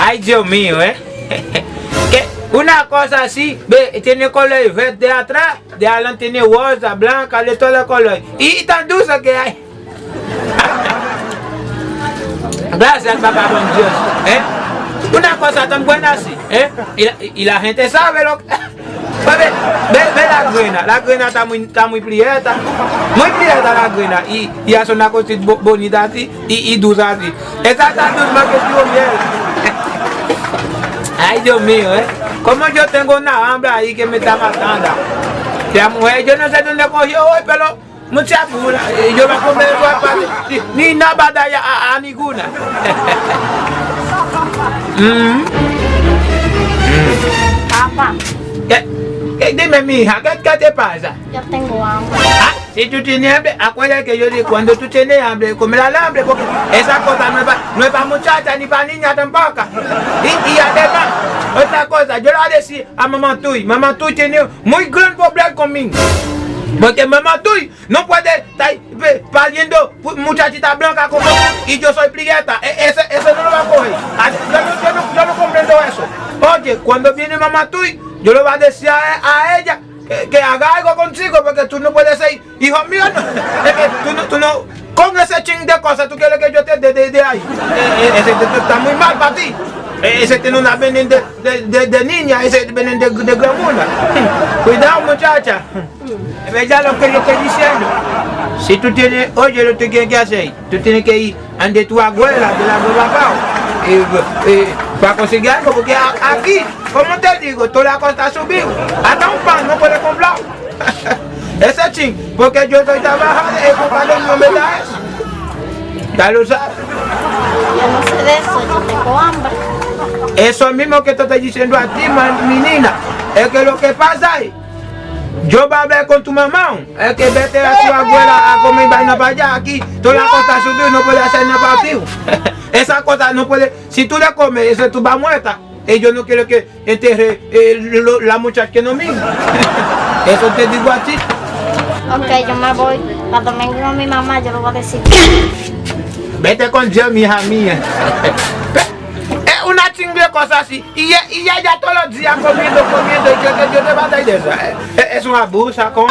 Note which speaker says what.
Speaker 1: Ay, Dios mío, que una cosa así, ve, tiene color verde de atrás, de adelante tiene rosa, blanca, de todos los colores. Y tan dulce que hay. Gracias, papá, buen Dios. Una cosa tan buena así, y la gente sabe lo que... Ve la grena está muy prieta la grena, y hace una cosita bonita así, y dulce así. Esa está dulce más que tu miel. Ay, Dios mío, como yo tengo una hambre ahí que me está matando. La mujer, yo no sé dónde cogió hoy, pero mucha pura. Yo me comí ni nada de allá a ninguna.
Speaker 2: Papá.
Speaker 1: Dime, mi hija, ¿qué te pasa?
Speaker 2: Yo tengo hambre.
Speaker 1: Si tú tienes hambre, acuérdate que yo digo, cuando tú tienes hambre, come el hambre, porque esa cosa no es para muchachas ni para niñas tampoco. Y además, otra cosa, yo le voy a decir a mamá Tuy tiene muy gran problema conmigo. Porque mamá Tuy no puede estar pariendo muchachitas blancas como tú y yo soy prieta. Eso no lo va a coger. Yo no comprendo eso. Oye, cuando viene mamá Tuy, yo le voy a decir a ella que haga algo contigo, porque tú no puedes ser hijo mío. No. Es que tú no, con ese ching de cosas, tú quieres que yo te de ahí. Ese está muy mal para ti. Ese tiene una veneno de niña, ese veneno de gramula. Cuidado, muchacha. Ve ya lo que yo estoy diciendo. Si tú tienes, oye, lo que tienes que hacer, tú tienes que ir ante tu abuela, de la abuela Pau, para conseguir algo, porque aquí, como te digo, toda la cosa está subida. Hasta un pan no puedes comprar. Ese ching, porque yo estoy trabajando, el compadre no me da eso. Ya lo sabes.
Speaker 2: Yo no sé de eso, yo tengo hambre.
Speaker 1: Eso mismo que te estoy diciendo a ti, mi niña, es que lo que pasa es, yo voy a hablar con tu mamá, es que vete a tu abuela a comer vaina para allá, aquí, toda la cosa subida no puede hacer nada para ti. Esa cosa no puede, si tú la comes, eso tú vas muerta. Y yo no quiero que enterre la muchacha que no misma. Eso te digo a ti.
Speaker 2: Ok, yo me voy. Cuando venga con mi mamá, yo le voy a decir.
Speaker 1: Vete con Dios, mi hija mía. Es una chingada cosa así. Y ella todos los días comiendo, y que Dios te va a dar de eso. Es un abuso, con...